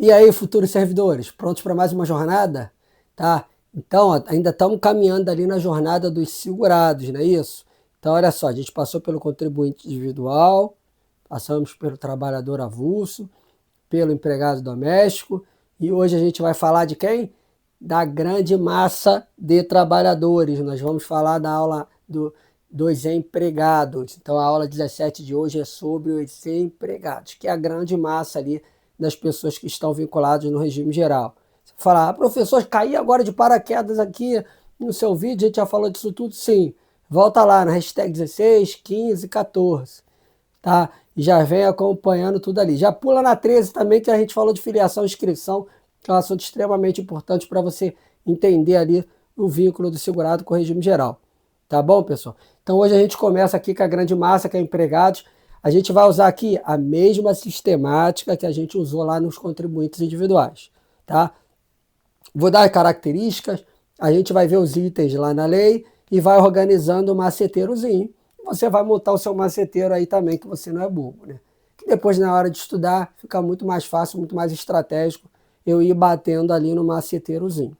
E aí, futuros servidores, prontos para mais uma jornada? Tá? Então, ó, ainda estamos caminhando ali na jornada dos segurados, não é isso? Então, olha só, a gente passou pelo contribuinte individual, passamos pelo trabalhador avulso, pelo empregado doméstico, e hoje a gente vai falar de quem? Da grande massa de trabalhadores. Nós vamos falar da aula dos empregados. Então, a aula 17 de hoje é sobre os empregados, que é a grande massa ali das pessoas que estão vinculadas no regime geral. Você fala, professor, caí agora de paraquedas aqui no seu vídeo, a gente já falou disso tudo? Sim. Volta lá na hashtag 16, 15, 14. Tá? E já vem acompanhando tudo ali. Já pula na 13 também, que a gente falou de filiação e inscrição, que é um assunto extremamente importante para você entender ali o vínculo do segurado com o regime geral. Tá bom, pessoal? Então hoje a gente começa aqui com a grande massa, que é empregados. A gente vai usar aqui a mesma sistemática que a gente usou lá nos contribuintes individuais, tá? Vou dar características, a gente vai ver os itens lá na lei e vai organizando o maceteirozinho. Você vai montar o seu maceteiro aí também, que você não é bobo, né? Que depois, na hora de estudar, fica muito mais fácil, muito mais estratégico eu ir batendo ali no maceteirozinho.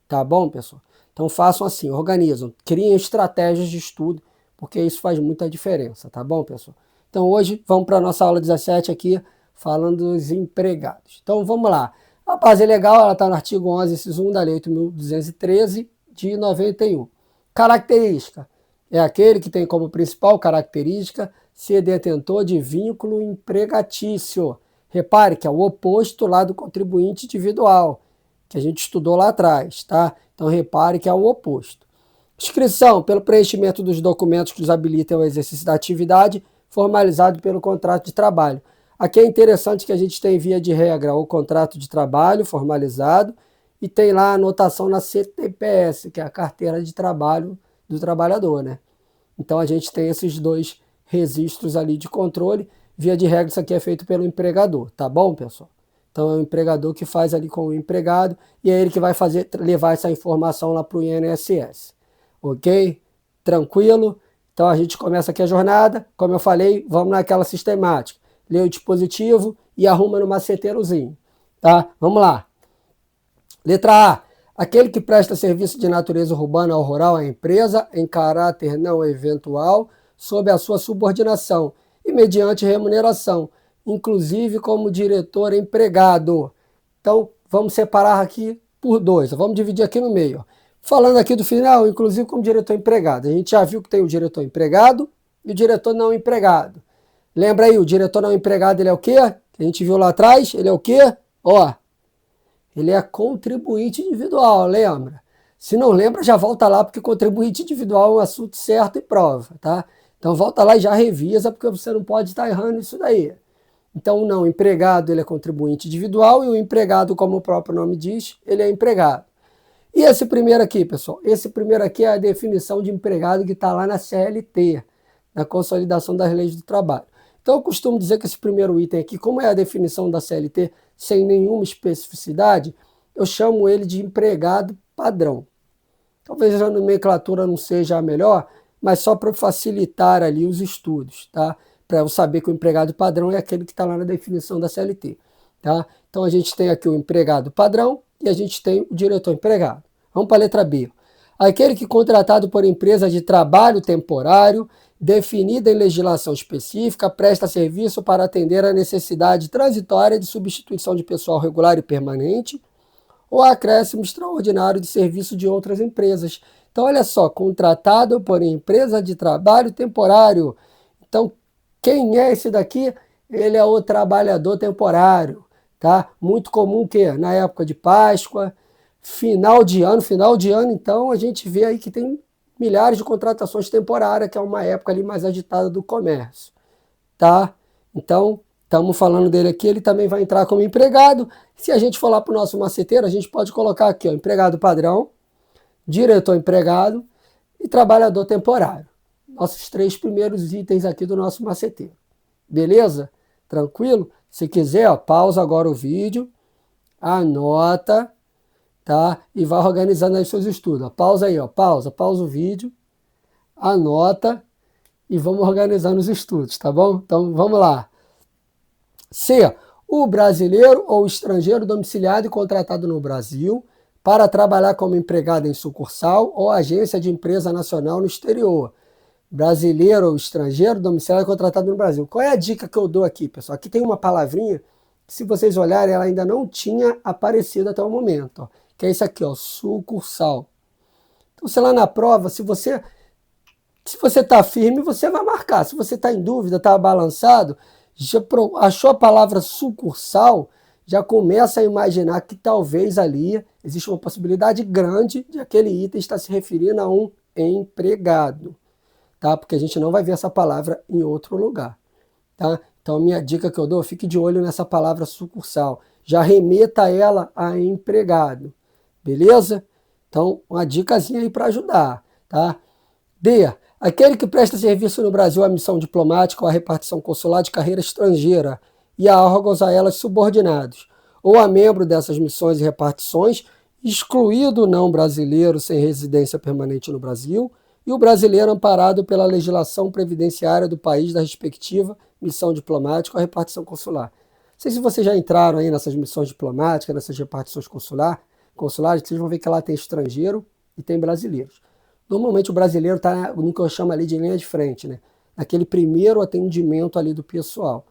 Tá bom, pessoal? Então façam assim, organizam, criem estratégias de estudo, porque isso faz muita diferença, tá bom, pessoal? Então hoje vamos para a nossa aula 17 aqui, falando dos empregados. Então vamos lá. A base legal, ela está no artigo 11, inciso 1 da Lei 8.213 de 91. Característica. É aquele que tem como principal característica ser detentor de vínculo empregatício. Repare que é o oposto lá do contribuinte individual, que a gente estudou lá atrás, tá? Então repare que é o oposto. Inscrição pelo preenchimento dos documentos que os habilitem ao exercício da atividade, formalizado pelo contrato de trabalho. Aqui é interessante que a gente tem, via de regra, o contrato de trabalho formalizado e tem lá a anotação na CTPS, que é a carteira de trabalho do trabalhador, né? Então a gente tem esses dois registros ali de controle. Via de regra, isso aqui é feito pelo empregador, tá bom, pessoal? Então é o empregador que faz ali com o empregado e é ele que vai levar essa informação lá para o INSS. Ok? Tranquilo? Então a gente começa aqui a jornada. Como eu falei, vamos naquela sistemática. Lê o dispositivo e arruma no maceteirozinho. Tá? Vamos lá. Letra A. Aquele que presta serviço de natureza urbana ou rural à empresa em caráter não eventual, sob a sua subordinação e mediante remuneração, inclusive como diretor empregado. Então, vamos separar aqui por dois. Vamos dividir aqui no meio. Falando aqui do final, inclusive como diretor empregado. A gente já viu que tem o diretor empregado e o diretor não empregado. Lembra aí, o diretor não empregado, ele é o quê? Que a gente viu lá atrás, ele é o quê? Ó, ele é contribuinte individual, lembra? Se não lembra, já volta lá, porque contribuinte individual é um assunto certo e prova, tá? Então volta lá e já revisa, porque você não pode estar errando isso daí. Então, não, o empregado ele é contribuinte individual e o empregado, como o próprio nome diz, ele é empregado. E esse primeiro aqui, pessoal? Esse primeiro aqui é a definição de empregado que está lá na CLT, na Consolidação das Leis do Trabalho. Então, eu costumo dizer que esse primeiro item aqui, como é a definição da CLT, sem nenhuma especificidade, eu chamo ele de empregado padrão. Talvez a nomenclatura não seja a melhor, mas só para facilitar ali os estudos, tá? Para eu saber que o empregado padrão é aquele que está lá na definição da CLT, tá? Então a gente tem aqui o empregado padrão e a gente tem o diretor empregado. Vamos para a letra B. Aquele que contratado por empresa de trabalho temporário, definida em legislação específica, presta serviço para atender à necessidade transitória de substituição de pessoal regular e permanente ou acréscimo extraordinário de serviço de outras empresas. Então, olha só, contratado por empresa de trabalho temporário. Então, quem é esse daqui? Ele é o trabalhador temporário, tá? Muito comum que na época de Páscoa, final de ano, então a gente vê aí que tem milhares de contratações temporárias, que é uma época ali mais agitada do comércio, tá? Então, estamos falando dele aqui, ele também vai entrar como empregado. Se a gente for lá para o nosso maceteiro, a gente pode colocar aqui, ó, empregado padrão, diretor empregado e trabalhador temporário. Nossos três primeiros itens aqui do nosso maceteiro. Beleza? Tranquilo? Se quiser, ó, pausa agora o vídeo, anota, tá? E vai organizando aí seus estudos. Ó, pausa aí, ó, pausa o vídeo, anota e vamos organizando os estudos, tá bom? Então, vamos lá. C. o brasileiro ou estrangeiro domiciliado e contratado no Brasil para trabalhar como empregado em sucursal ou agência de empresa nacional no exterior. Brasileiro ou estrangeiro domiciliado e contratado no Brasil. Qual é a dica que eu dou aqui, pessoal? Aqui tem uma palavrinha que, se vocês olharem, ela ainda não tinha aparecido até o momento, ó, que é isso aqui, ó, sucursal. Então, sei lá na prova, se você está firme, você vai marcar. Se você está em dúvida, está balançado, achou a palavra sucursal, já começa a imaginar que talvez ali existe uma possibilidade grande de aquele item estar se referindo a um empregado, tá? Porque a gente não vai ver essa palavra em outro lugar, tá? Então, a minha dica que eu dou, fique de olho nessa palavra sucursal. Já remeta ela a empregado, beleza? Então, uma dicasinha aí para ajudar, tá? D. Aquele que presta serviço no Brasil à missão diplomática ou à repartição consular de carreira estrangeira e a órgãos a elas subordinados, ou a membro dessas missões e repartições, excluído o não brasileiro sem residência permanente no Brasil e o brasileiro amparado pela legislação previdenciária do país da respectiva missão diplomática ou repartição consular. Não sei se vocês já entraram aí nessas missões diplomáticas, nessas repartições consulares, que vocês vão ver que lá tem estrangeiro e tem brasileiros. Normalmente o brasileiro está no que eu chamo ali de linha de frente, né? Naquele primeiro atendimento ali do pessoal.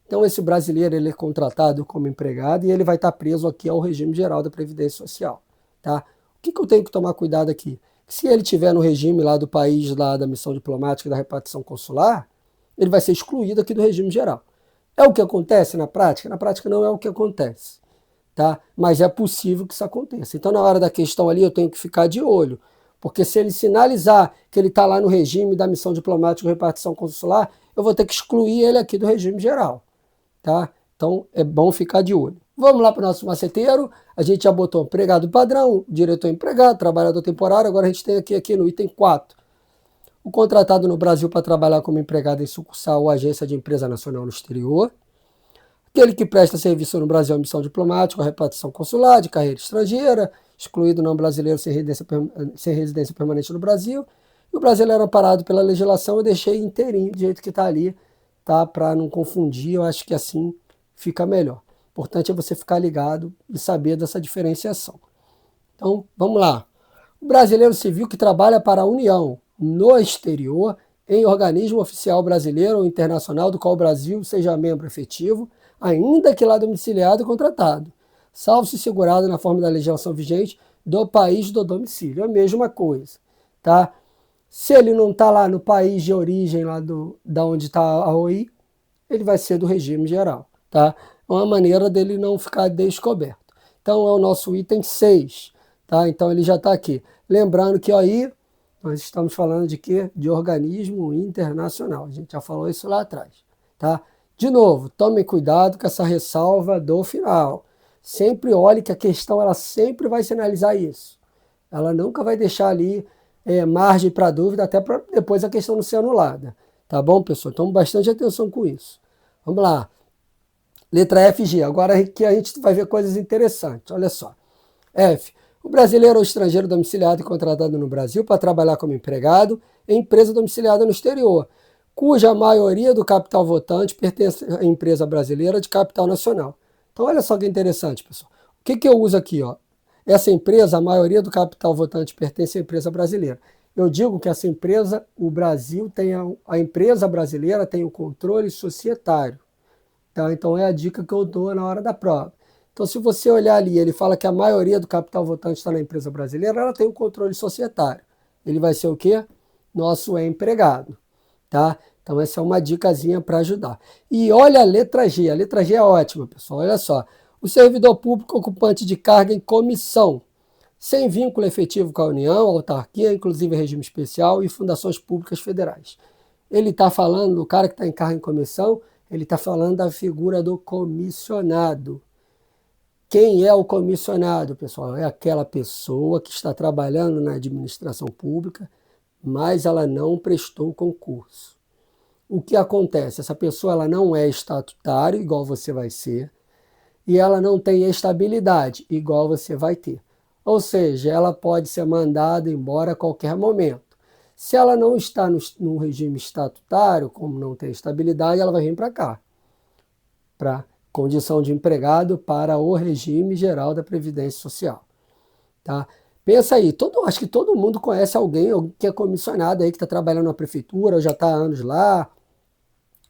Então esse brasileiro ele é contratado como empregado e ele vai estar preso aqui ao regime geral da Previdência Social, tá? O que eu tenho que tomar cuidado aqui? Que se ele estiver no regime lá do país, lá da missão diplomática e da repartição consular, ele vai ser excluído aqui do regime geral. É o que acontece na prática? Na prática não é o que acontece, tá? Mas é possível que isso aconteça. Então na hora da questão ali eu tenho que ficar de olho, porque se ele sinalizar que ele está lá no regime da missão diplomática ou repartição consular, eu vou ter que excluir ele aqui do regime geral, tá? Então é bom ficar de olho. Vamos lá para o nosso maceteiro. A gente já botou empregado padrão, diretor empregado, trabalhador temporário. Agora a gente tem aqui no item 4. O contratado no Brasil para trabalhar como empregado em sucursal ou agência de empresa nacional no exterior. Aquele que presta serviço no Brasil à missão diplomática ou repartição consular de carreira estrangeira, excluído não brasileiro sem residência permanente no Brasil. E o brasileiro amparado pela legislação, eu deixei inteirinho, do jeito que está ali, tá? Para não confundir, eu acho que assim fica melhor. O importante é você ficar ligado e saber dessa diferenciação. Então, vamos lá. O brasileiro civil que trabalha para a União no exterior, em organismo oficial brasileiro ou internacional do qual o Brasil seja membro efetivo, ainda que lá domiciliado e contratado, salvo se segurado na forma da legislação vigente do país do domicílio. É a mesma coisa, tá? Se ele não está lá no país de origem, lá da onde está a OI, ele vai ser do regime geral, tá? É uma maneira dele não ficar descoberto. Então é o nosso item 6, tá? Então ele já está aqui. Lembrando que aí nós estamos falando de quê? De organismo internacional. A gente já falou isso lá atrás, tá? De novo, tomem cuidado com essa ressalva do final. Sempre olhe que a questão ela sempre vai sinalizar isso. Ela nunca vai deixar ali margem para dúvida, até para depois a questão não ser anulada. Tá bom, pessoal? Então, bastante atenção com isso. Vamos lá. Letra F e G. Agora aqui a gente vai ver coisas interessantes. Olha só. F. O brasileiro ou estrangeiro domiciliado e contratado no Brasil para trabalhar como empregado em empresa domiciliada no exterior, cuja maioria do capital votante pertence à empresa brasileira de capital nacional. Então, olha só que interessante, pessoal. O que eu uso aqui? Ó? Essa empresa, a maioria do capital votante pertence à empresa brasileira. Eu digo que essa empresa, o Brasil tem a empresa brasileira tem o controle societário. Tá? Então, é a dica que eu dou na hora da prova. Então, se você olhar ali, ele fala que a maioria do capital votante está na empresa brasileira, ela tem o controle societário. Ele vai ser o quê? Nosso empregado. Tá? Então, essa é uma dicasinha para ajudar. E olha a letra G. A letra G é ótima, pessoal. Olha só. O servidor público ocupante de carga em comissão, sem vínculo efetivo com a União, autarquia, inclusive regime especial e fundações públicas federais. Ele está falando, o cara que está em carga em comissão, ele está falando da figura do comissionado. Quem é o comissionado, pessoal? É aquela pessoa que está trabalhando na administração pública, mas ela não prestou concurso. O que acontece? Essa pessoa ela não é estatutário, igual você vai ser, e ela não tem estabilidade, igual você vai ter. Ou seja, ela pode ser mandada embora a qualquer momento. Se ela não está no regime estatutário, como não tem estabilidade, ela vai vir para cá, para condição de empregado para o regime geral da Previdência Social. Tá? Pensa aí, acho que todo mundo conhece alguém que é comissionado aí, que está trabalhando na prefeitura, ou já está há anos lá,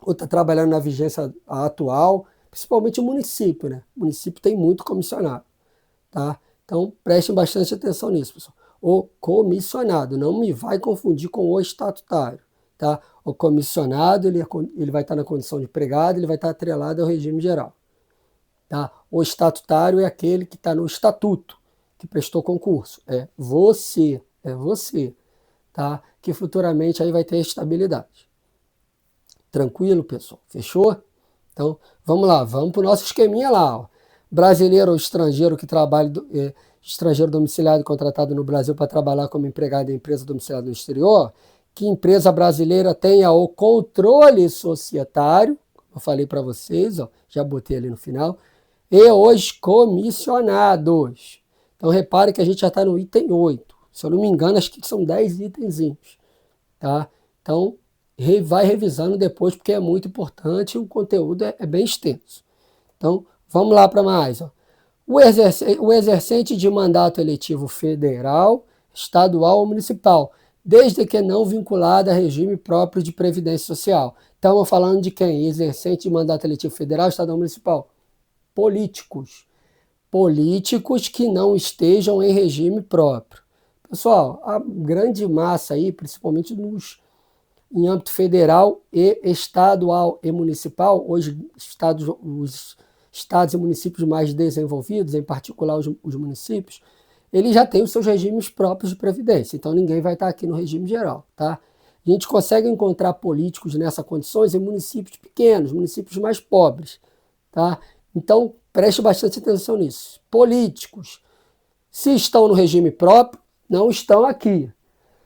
ou está trabalhando na vigência atual, principalmente o município, né? O município tem muito comissionado, tá? Então, prestem bastante atenção nisso, pessoal. O comissionado, não me vai confundir com o estatutário, tá? O comissionado, ele vai estar na condição de empregado, ele vai estar atrelado ao regime geral, tá? O estatutário é aquele que está no estatuto, que prestou concurso. É você, tá? Que futuramente aí vai ter estabilidade. Tranquilo, pessoal? Fechou? Então, vamos lá, vamos para o nosso esqueminha lá. Ó. Brasileiro ou estrangeiro que trabalha, estrangeiro domiciliado contratado no Brasil para trabalhar como empregado em empresa domiciliada no exterior, que empresa brasileira tenha o controle societário, eu falei para vocês, ó, já botei ali no final, e os comissionados. Então, repare que a gente já está no item 8. Se eu não me engano, acho que são 10 itenzinhos. Tá? Então, vai revisando depois, porque é muito importante e o conteúdo é bem extenso. Então, vamos lá para mais. Ó. O exercente de mandato eletivo federal, estadual ou municipal, desde que não vinculado a regime próprio de previdência social. Estamos falando de quem? Exercente de mandato eletivo federal, estadual ou municipal? Políticos. Políticos que não estejam em regime próprio. Pessoal, a grande massa aí, principalmente em âmbito federal e estadual e municipal, os estados e municípios mais desenvolvidos, em particular os municípios, eles já têm os seus regimes próprios de previdência, então ninguém vai estar aqui no regime geral, tá? A gente consegue encontrar políticos nessas condições em municípios pequenos, municípios mais pobres, tá? Então, preste bastante atenção nisso. Políticos, se estão no regime próprio, não estão aqui.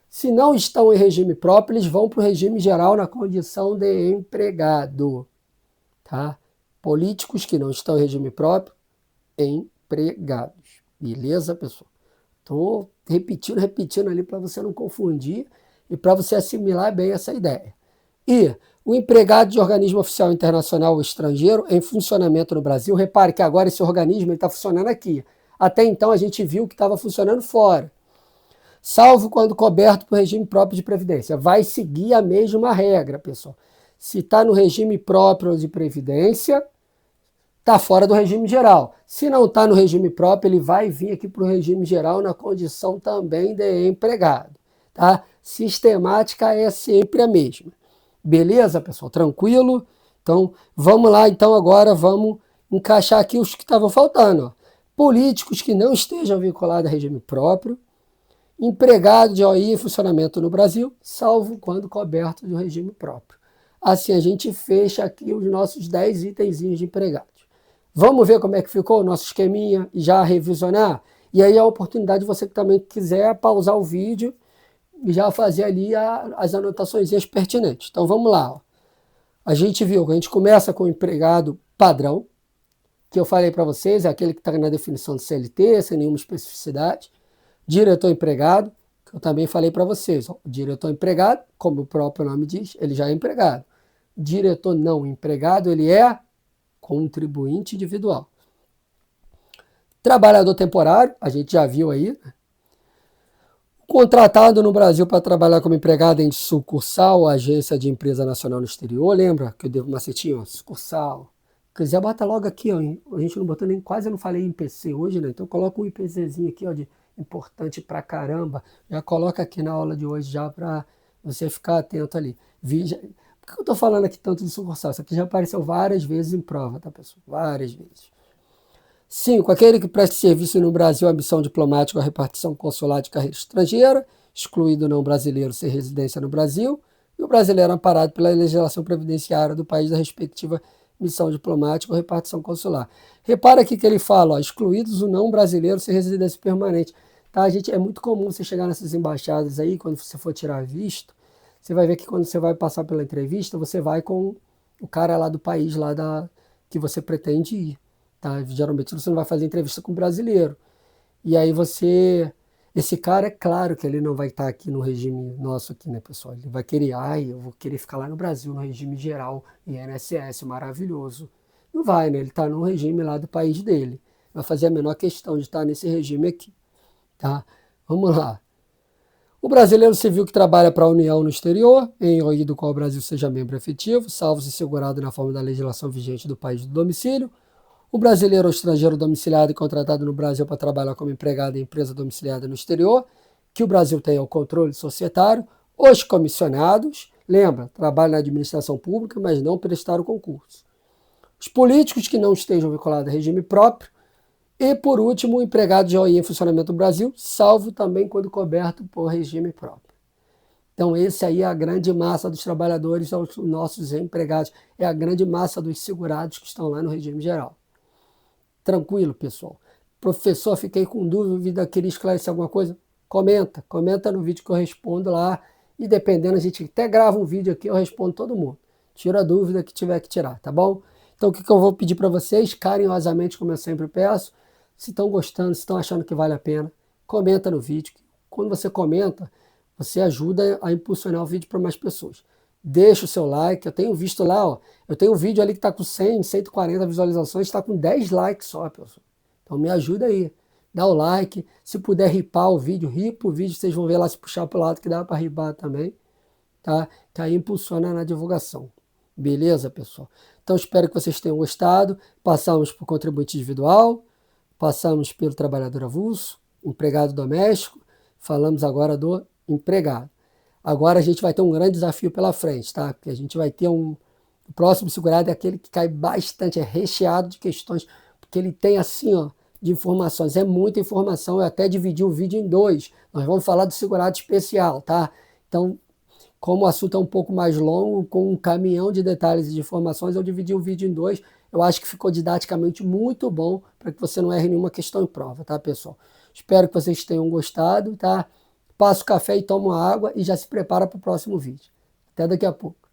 Se não estão em regime próprio, eles vão para o regime geral na condição de empregado. Tá? Políticos que não estão em regime próprio, empregados. Beleza, pessoal? Estou repetindo ali para você não confundir e para você assimilar bem essa ideia. E o empregado de organismo oficial internacional ou estrangeiro em funcionamento no Brasil, repare que agora esse organismo está funcionando aqui. Até então a gente viu que estava funcionando fora. Salvo quando coberto por regime próprio de previdência. Vai seguir a mesma regra, pessoal. Se está no regime próprio de previdência, está fora do regime geral. Se não está no regime próprio, ele vai vir aqui para o regime geral na condição também de empregado. Tá? Sistemática é sempre a mesma. Beleza, pessoal? Tranquilo? Então, vamos lá. Então, agora vamos encaixar aqui os que estavam faltando. Ó. Políticos que não estejam vinculados a regime próprio, empregado de OI em funcionamento no Brasil, salvo quando coberto do regime próprio. Assim, a gente fecha aqui os nossos 10 itenzinhos de empregados. Vamos ver como é que ficou o nosso esqueminha e já revisionar? E aí é a oportunidade de você que também quiser pausar o vídeo e já fazer ali as anotações pertinentes. Então vamos lá. Ó. A gente viu que a gente começa com o empregado padrão, que eu falei para vocês, é aquele que está na definição de CLT, sem nenhuma especificidade. Diretor empregado, que eu também falei para vocês. Ó, diretor empregado, como o próprio nome diz, ele já é empregado. Diretor não empregado, ele é contribuinte individual. Trabalhador temporário, a gente já viu aí. Contratado no Brasil para trabalhar como empregado em sucursal ou agência de empresa nacional no exterior. Lembra que eu devo macetinho? Ó, sucursal. Quiser, bota logo aqui. Ó, a gente não botou nem, quase não falei em IPC hoje, né? Então coloca um IPCzinho aqui, ó, de importante pra caramba. Já coloca aqui na aula de hoje já para você ficar atento ali. Por que eu estou falando aqui tanto de sucursal? Isso aqui já apareceu várias vezes em prova, tá, pessoal? Várias vezes. 5. Aquele que preste serviço no Brasil a missão diplomática ou repartição consular de carreira estrangeira, excluído não brasileiro sem residência no Brasil, e o brasileiro amparado pela legislação previdenciária do país da respectiva missão diplomática ou repartição consular. Repara aqui que ele fala, ó, excluídos o não brasileiro sem residência permanente. Tá, gente, é muito comum você chegar nessas embaixadas aí, quando você for tirar visto, você vai ver que quando você vai passar pela entrevista, você vai com o cara lá do país lá que você pretende ir. Tá? Geralmente você não vai fazer entrevista com um brasileiro. E aí esse cara, é claro que ele não vai estar aqui no regime nosso aqui, né, pessoal? Ele vai querer, eu vou querer ficar lá no Brasil, no regime geral, INSS, maravilhoso. Não vai, né? Ele está no regime lá do país dele. Vai fazer a menor questão de estar nesse regime aqui. Tá? Vamos lá. O brasileiro civil que trabalha para a União no exterior, em do qual o Brasil seja membro efetivo, salvo se segurado na forma da legislação vigente do país do domicílio. O brasileiro ou estrangeiro domiciliado e contratado no Brasil para trabalhar como empregado em empresa domiciliada no exterior, que o Brasil tenha o controle societário. Os comissionados, lembra, trabalham na administração pública, mas não prestaram concurso. Os políticos que não estejam vinculados a regime próprio. E, por último, o empregado de OI em funcionamento do Brasil, salvo também quando coberto por regime próprio. Então, esse aí é a grande massa dos trabalhadores, são os nossos empregados. É a grande massa dos segurados que estão lá no regime geral. Tranquilo, pessoal. Professor, fiquei com dúvida, queria esclarecer alguma coisa? Comenta no vídeo que eu respondo lá. E dependendo, a gente até grava um vídeo aqui, eu respondo todo mundo. Tira a dúvida que tiver que tirar, tá bom? Então, o que eu vou pedir para vocês, carinhosamente, como eu sempre peço, se estão gostando, se estão achando que vale a pena, comenta no vídeo. Quando você comenta, você ajuda a impulsionar o vídeo para mais pessoas. Deixa o seu like, eu tenho visto lá, ó, eu tenho um vídeo ali que está com 100, 140 visualizações, está com 10 likes só, pessoal. Então me ajuda aí, dá o like, se puder ripar o vídeo, ripa o vídeo, vocês vão ver lá se puxar para o lado que dá para ripar também, tá? Que aí impulsiona na divulgação. Beleza, pessoal? Então espero que vocês tenham gostado. Passamos por contribuinte individual, passamos pelo trabalhador avulso, empregado doméstico, falamos agora do empregado. Agora a gente vai ter um grande desafio pela frente, tá? Porque a gente vai ter o próximo segurado é aquele que cai bastante, é recheado de questões, porque ele tem assim, ó, de informações, é muita informação, eu até dividi o vídeo em dois. Nós vamos falar do segurado especial, tá? Então, como o assunto é um pouco mais longo, com um caminhão de detalhes e de informações, eu dividi o vídeo em dois. Eu acho que ficou didaticamente muito bom para que você não erre nenhuma questão em prova, tá, pessoal? Espero que vocês tenham gostado, tá? Passa o café e toma água e já se prepara para o próximo vídeo. Até daqui a pouco.